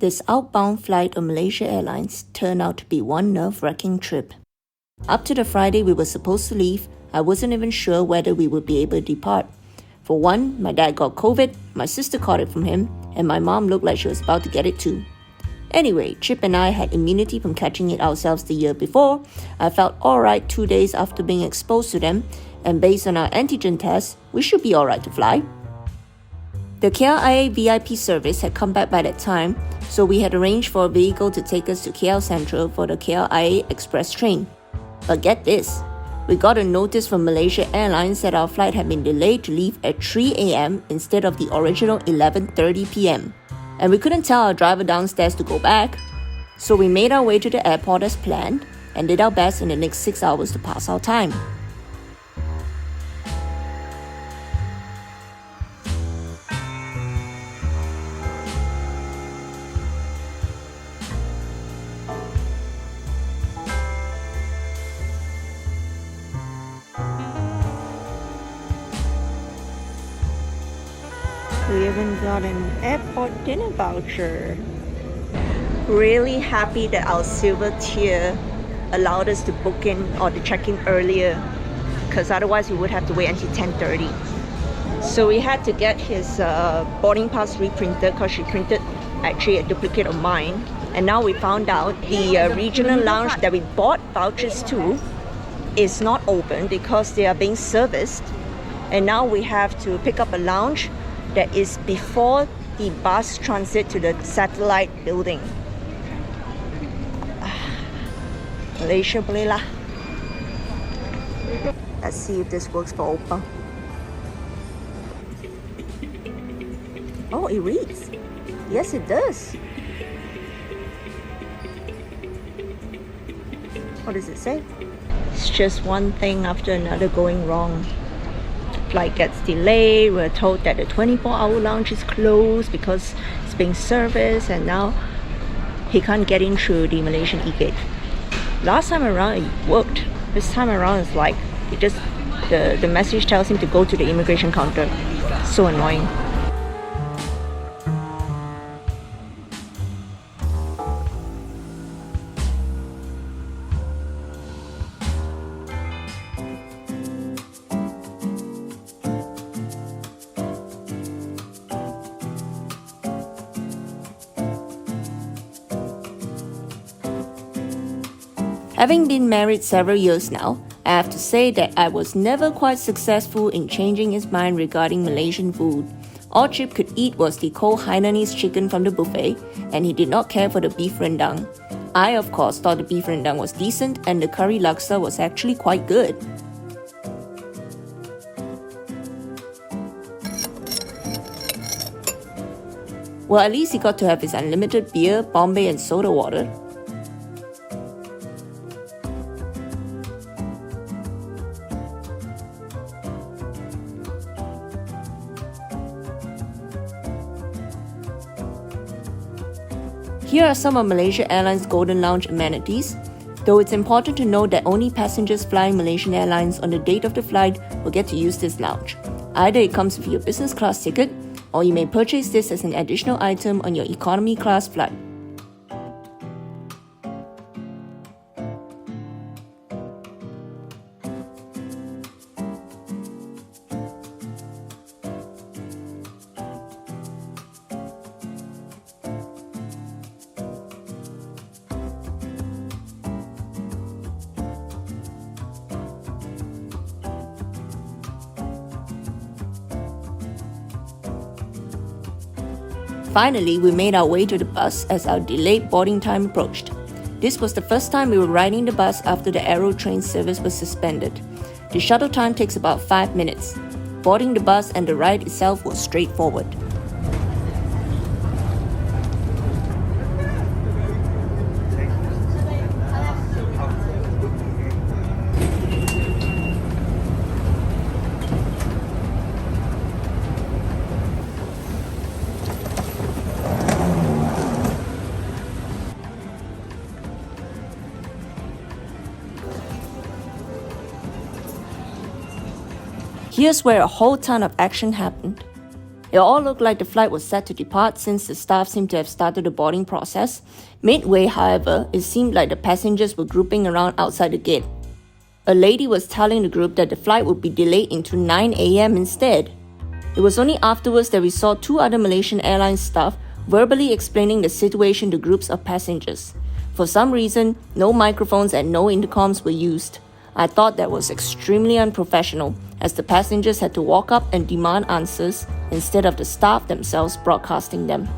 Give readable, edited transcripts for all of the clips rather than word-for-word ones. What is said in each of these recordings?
This outbound flight on Malaysia Airlines turned out to be one nerve-wracking trip. Up to the Friday we were supposed to leave, I wasn't even sure whether we would be able to depart. For one, my dad got COVID, my sister caught it from him, and my mom looked like she was about to get it too. Anyway, Chip and I had immunity from catching it ourselves the year before. I felt alright 2 days after being exposed to them, and based on our antigen test, we should be alright to fly. The KLIA VIP service had come back by that time, so we had arranged for a vehicle to take us to KL Central for the KLIA Express train. But get this, we got a notice from Malaysia Airlines that our flight had been delayed to leave at 3 AM instead of the original 11:30 PM. And we couldn't tell our driver downstairs to go back. So we made our way to the airport as planned and did our best in the next 6 hours to pass our time. We even got an airport dinner voucher. Really happy that our silver tier allowed us to book in or to check in earlier, because otherwise we would have to wait until 10:30. So we had to get his boarding pass reprinted because she printed actually a duplicate of mine. And now we found out the regional lounge that we bought vouchers to is not open because they are being serviced. And now we have to pick up a lounge that is before the bus transit to the satellite building. Malaysia boleh lah. Let's see if this works for Oppa. Oh, it reads. Yes, it does. What does it say? It's just one thing after another going wrong. Flight gets delayed, we're told that the 24-hour lounge is closed because it's being serviced, and now he can't get in through the Malaysian e-gate. Last time around it worked. This time around it's like the message tells him to go to the immigration counter. So annoying. Having been married several years now, I have to say that I was never quite successful in changing his mind regarding Malaysian food. All Chip could eat was the cold Hainanese chicken from the buffet, and he did not care for the beef rendang. I, of course, thought the beef rendang was decent and the curry laksa was actually quite good. Well, at least he got to have his unlimited beer, Bombay and soda water. Here are some of Malaysia Airlines Golden Lounge amenities, though it's important to note that only passengers flying Malaysian Airlines on the date of the flight will get to use this lounge. Either it comes with your business class ticket, or you may purchase this as an additional item on your economy class flight. Finally, we made our way to the bus as our delayed boarding time approached. This was the first time we were riding the bus after the Aero train service was suspended. The shuttle time takes about 5 minutes. Boarding the bus and the ride itself was straightforward. Here's where a whole ton of action happened. It all looked like the flight was set to depart since the staff seemed to have started the boarding process. Midway, however, it seemed like the passengers were grouping around outside the gate. A lady was telling the group that the flight would be delayed into 9 a.m. instead. It was only afterwards that we saw two other Malaysian Airlines staff verbally explaining the situation to groups of passengers. For some reason, no microphones and no intercoms were used. I thought that was extremely unprofessional, as the passengers had to walk up and demand answers instead of the staff themselves broadcasting them.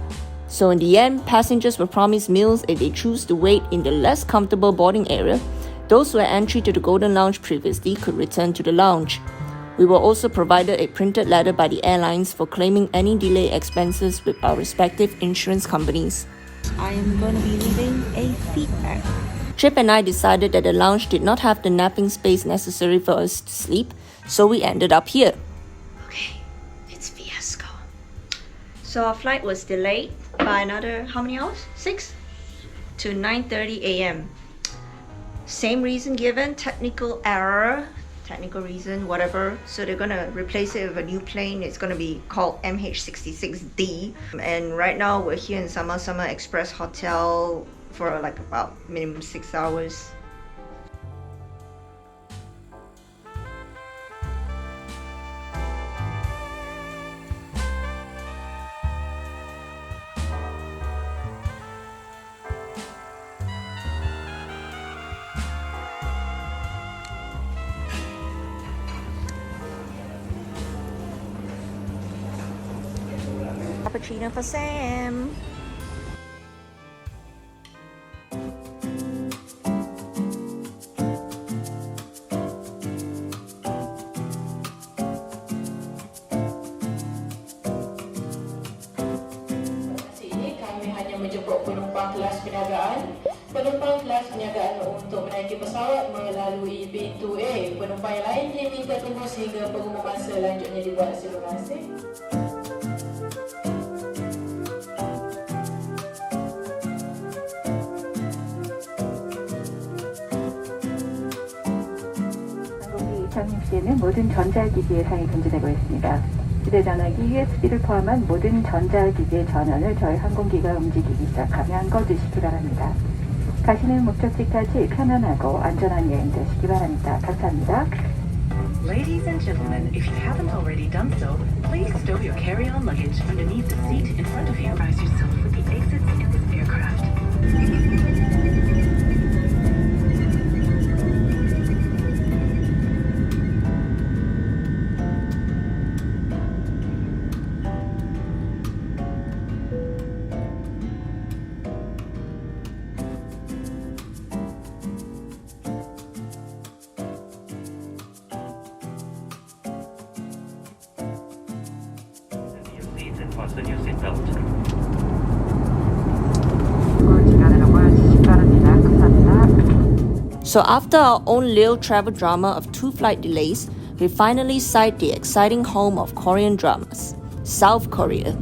So in the end, passengers were promised meals if they choose to wait in the less comfortable boarding area. Those who had entry to the Golden Lounge previously could return to the lounge. We were also provided a printed letter by the airlines for claiming any delay expenses with our respective insurance companies. I am going to be leaving a feedback. Chip and I decided that the lounge did not have the napping space necessary for us to sleep, so we ended up here. Okay, it's fiasco. So our flight was delayed by another, how many hours? 6? To 9:30 a.m. Same reason given, technical error, technical reason, whatever. So they're gonna replace it with a new plane. It's gonna be called MH66D. And right now we're here in Sama Express Hotel for like about minimum 6 hours. Cappuccino for Sam. Penumpang kelas perniagaan untuk menaiki pesawat melalui pintu A. Penumpang yang lain diminta tunggu sehingga pengumuman selanjutnya dibuat. Terima kasih. 항공기 이착륙 시에는 모든 전자기기에 사용이 금지되고 있습니다. 휴대전화기, USB를 포함한 모든 전자기기의 전원을 저희 항공기가 움직이기 시작하면 꺼주시기 바랍니다. 가시는 목적지까지 편안하고 안전한 여행 되시기 바랍니다. 감사합니다. Ladies and gentlemen, if you haven't already done so, please stow your carry-on luggage underneath the seat in front of you. Rise yourself with the exits in this aircraft. Fasten your seatbelt. So after our own little travel drama of 2 flight delays, we finally sight the exciting home of Korean dramas, South Korea.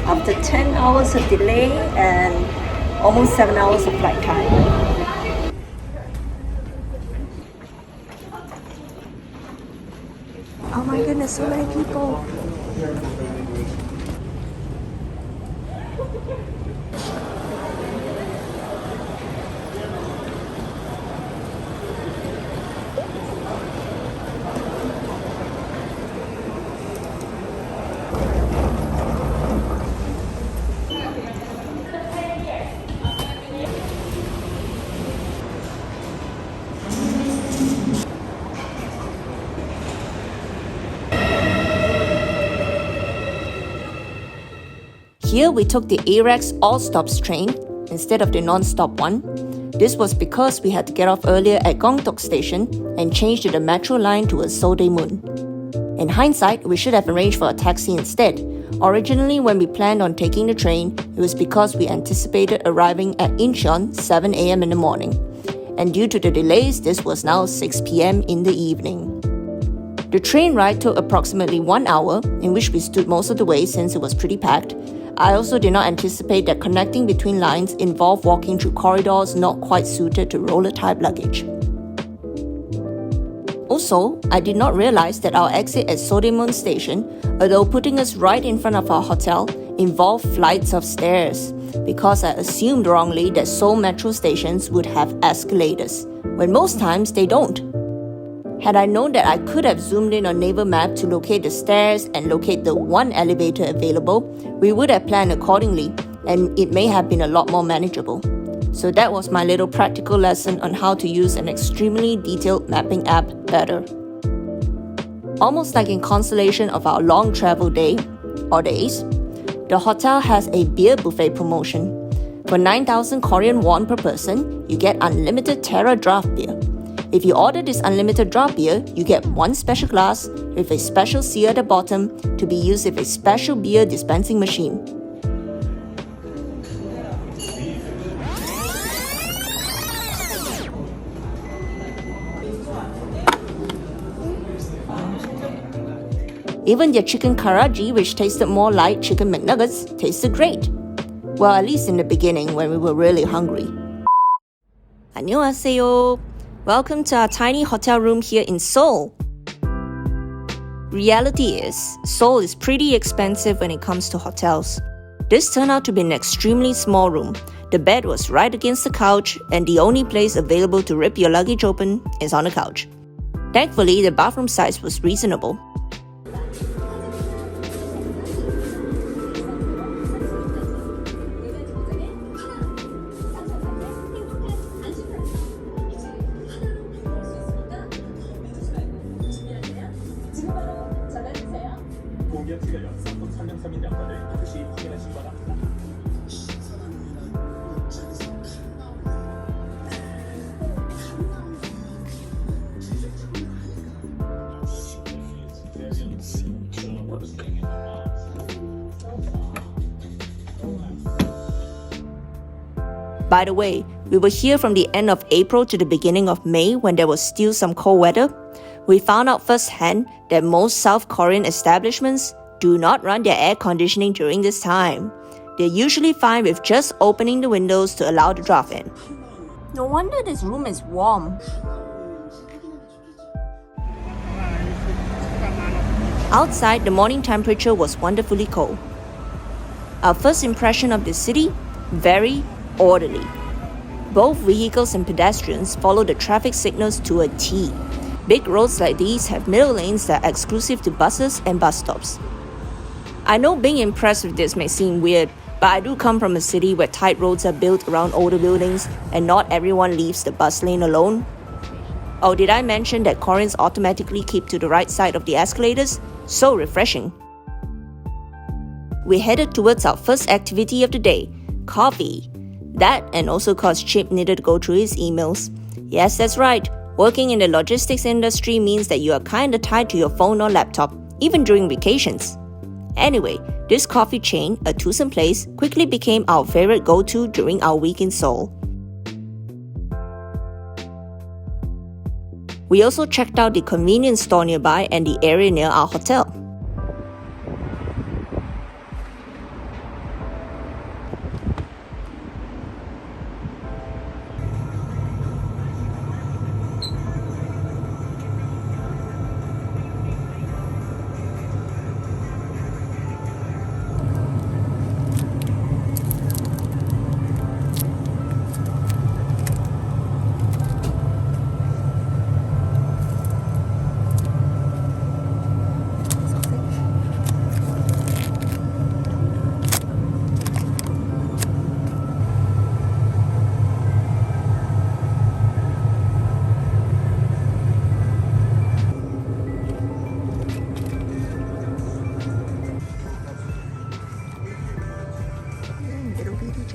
After 10 hours of delay and almost 7 hours of flight time. Oh my goodness, so many people. Here we took the AREX all-stops train instead of the non-stop one. This was because we had to get off earlier at Gyeonghuigung Station and change to the metro line to Seodaemun. In hindsight, we should have arranged for a taxi instead. Originally, when we planned on taking the train, it was because we anticipated arriving at Incheon 7 a.m. in the morning. And due to the delays, this was now 6 p.m. in the evening. The train ride took approximately 1 hour, in which we stood most of the way since it was pretty packed. I also did not anticipate that connecting between lines involved walking through corridors not quite suited to roller-type luggage. Also, I did not realize that our exit at Seodaemun station, although putting us right in front of our hotel, involved flights of stairs, because I assumed wrongly that Seoul metro stations would have escalators, when most times they don't. Had I known that I could have zoomed in on Naver Map to locate the stairs and locate the one elevator available, we would have planned accordingly, and it may have been a lot more manageable. So that was my little practical lesson on how to use an extremely detailed mapping app better. Almost like in consolation of our long travel day, or days, the hotel has a beer buffet promotion. For 9,000 Korean won per person, you get unlimited Terra draft beer. If you order this unlimited draft beer, you get one special glass with a special seal at the bottom to be used with a special beer dispensing machine. Even their chicken karaji, which tasted more like chicken McNuggets, tasted great. Well, at least in the beginning when we were really hungry. 안녕하세요. Welcome to our tiny hotel room here in Seoul. Reality is, Seoul is pretty expensive when it comes to hotels. This turned out to be an extremely small room. The bed was right against the couch, and the only place available to rip your luggage open is on the couch. Thankfully, the bathroom size was reasonable. By the way, we were here from the end of April to the beginning of May when there was still some cold weather. We found out firsthand that most South Korean establishments do not run their air conditioning during this time. They're usually fine with just opening the windows to allow the draft in. No wonder this room is warm. Outside, the morning temperature was wonderfully cold. Our first impression of the city? Very orderly. Both vehicles and pedestrians follow the traffic signals to a T. Big roads like these have middle lanes that are exclusive to buses and bus stops. I know being impressed with this may seem weird, but I do come from a city where tight roads are built around older buildings and not everyone leaves the bus lane alone. Oh, did I mention that Koreans automatically keep to the right side of the escalators? So refreshing. We headed towards our first activity of the day, coffee. That and also caused Chip needed to go through his emails. Yes, that's right. Working in the logistics industry means that you are kinda tied to your phone or laptop, even during vacations. Anyway, this coffee chain, a twosome place, quickly became our favorite go-to during our week in Seoul. We also checked out the convenience store nearby and the area near our hotel.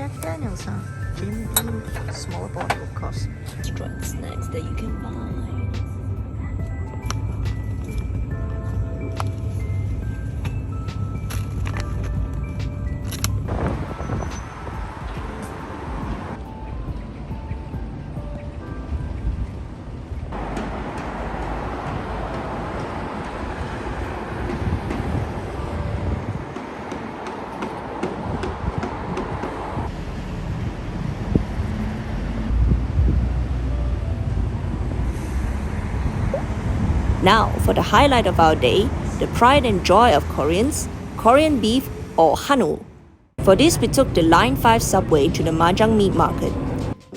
Jack Daniels, huh? Jim Beam, smaller bottle of course. Extra snacks that you can buy. Now, for the highlight of our day, the pride and joy of Koreans, Korean beef or Hanwoo. For this, we took the Line 5 subway to the Majang meat market.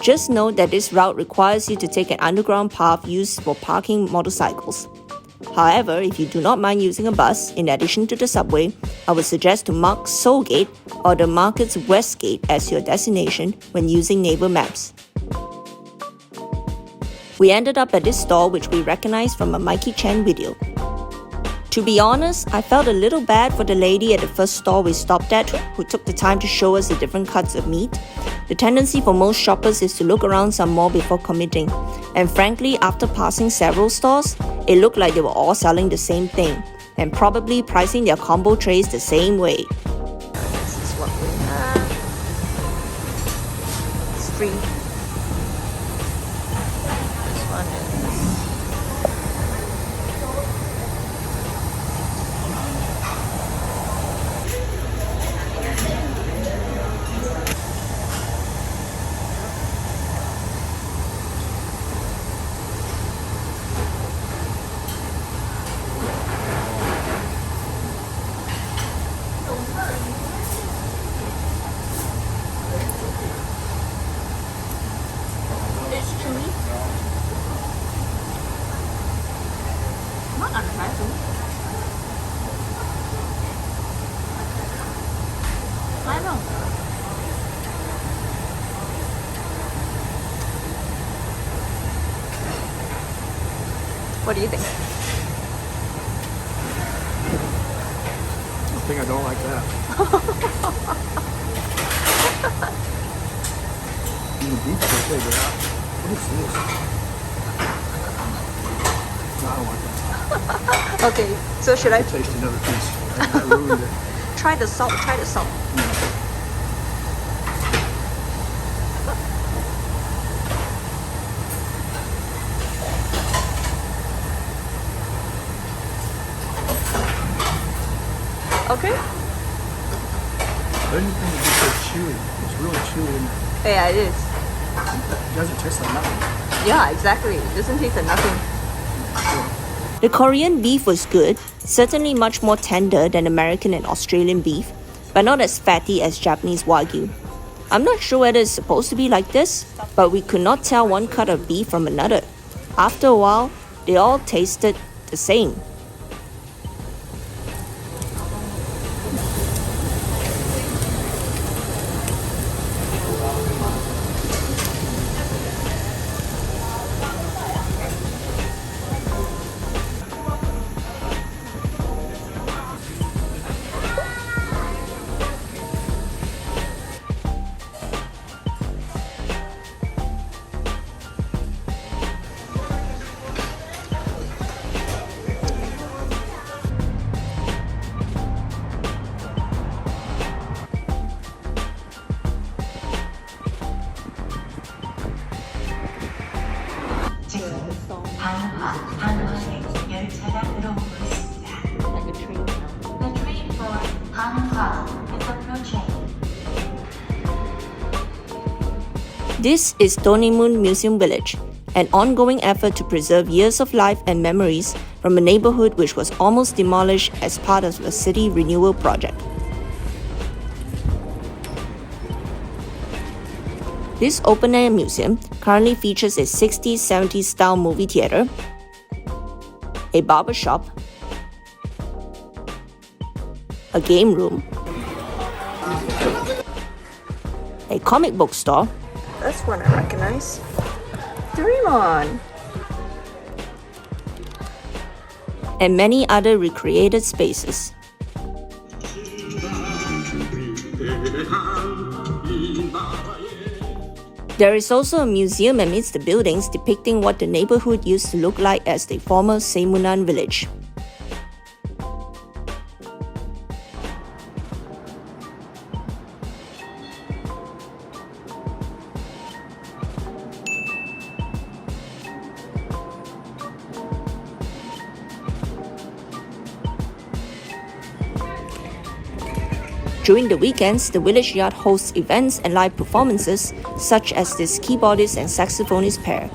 Just note that this route requires you to take an underground path used for parking motorcycles. However, if you do not mind using a bus, in addition to the subway, I would suggest to mark Seoul Gate or the market's West Gate as your destination when using Naver Maps. We ended up at this store which we recognized from a Mikey Chen video. To be honest, I felt a little bad for the lady at the first store we stopped at who took the time to show us the different cuts of meat. The tendency for most shoppers is to look around some more before committing. And frankly, after passing several stores, it looked like they were all selling the same thing and probably pricing their combo trays the same way. This is what we have. It's free. What do you think? I think I don't like that. The beef's okay, but what is this? No, I don't like that. Okay, so should I Taste another piece. I ruined it. try the salt? Try the salt. Okay. I didn't think it'd be so chewy. It's really chewy in there. Yeah, it is. It doesn't taste like nothing. Yeah, exactly. It doesn't taste like nothing. The Korean beef was good, certainly much more tender than American and Australian beef, but not as fatty as Japanese Wagyu. I'm not sure whether it's supposed to be like this, but we could not tell one cut of beef from another. After a while, they all tasted the same. This is Donuimun Museum Village, an ongoing effort to preserve years of life and memories from a neighborhood which was almost demolished as part of a city renewal project. This open-air museum currently features a 60s, 70s style movie theater, a barber shop, a game room, a comic book store. That's one I recognize. Donuimun! And many other recreated spaces. There is also a museum amidst the buildings depicting what the neighborhood used to look like as the former Seodaemun village. During the weekends, the village yard hosts events and live performances, such as this keyboardist and saxophonist pair.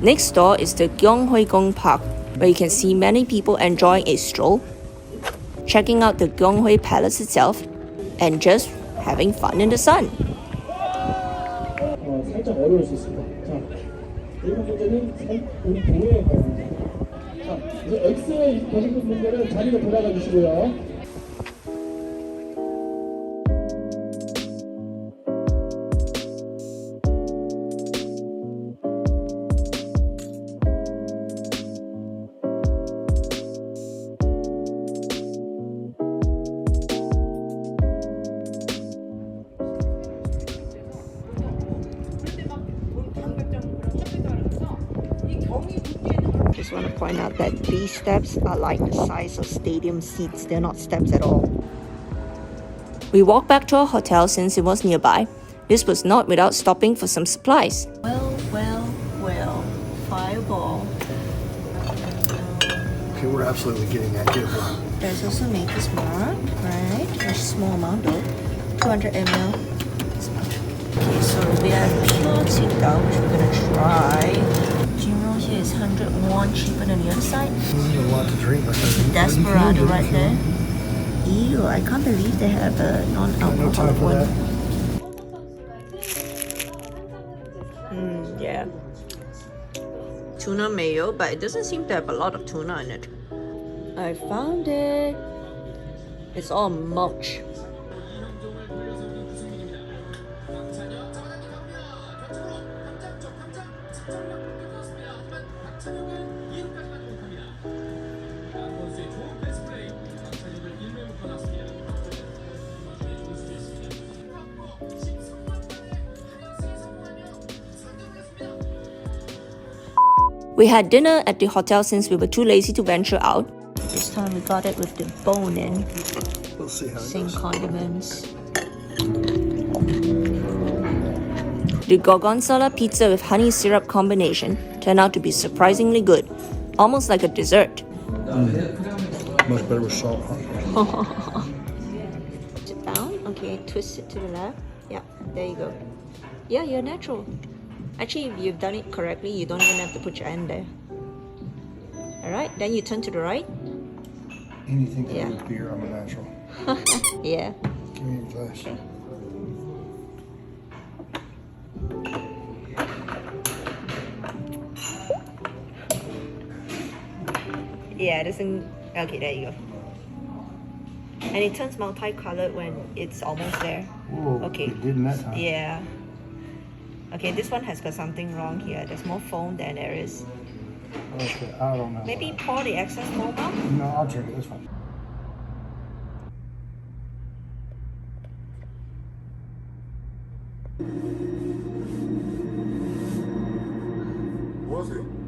Next door is the Gyeonghuigung Park, where you can see many people enjoying a stroll, checking out the Gyeonghui Palace itself, and just having fun in the sun. 살짝 어려울 수 있습니다. 자, 1번 문제는 우리 동해에 가입니다. 자, 이제 X에 계신 분들은 자리로 돌아가 주시고요. Just want to point out that these steps are like the size of stadium seats. They're not steps at all. We walked back to our hotel since it was nearby. This was not without stopping for some supplies. Well, fireball. Okay, we're absolutely getting that good one. There's also Maker's Mark, right? A small amount though. 200 ml. Okay, so we have pure Tsingtao, which we're gonna try. Jimro here is 100 won cheaper than the other side. A lot to drink. Desperado right there. Ew, I can't believe they have a non-alcoholic one. Yeah. Tuna mayo, but it doesn't seem to have a lot of tuna in it. I found it. It's all mulch. We had dinner at the hotel since we were too lazy to venture out. This time we got it with the bone in. We'll see how it Same goes. condiments. The gorgonzola pizza with honey syrup combination turned out to be surprisingly good, almost like a dessert. Much better with salt, huh? Sit down. Okay, twist it to the left. Yeah, there you go. Yeah, you're natural. Actually, if you've done it correctly, you don't even have to put your hand there. Alright, then you turn to the right. Anything to Yeah. do with beer, I'm a natural. Yeah. Give me a glass. Okay. Yeah, it doesn't. Okay, there you go. And it turns multicolored when it's almost there. Whoa, Okay. it didn't that time. Yeah. Okay, this one has got something wrong here. There's more foam than there is. Okay, I don't know. Maybe pour the excess foam out? No, I'll check it. That's fine. Was it?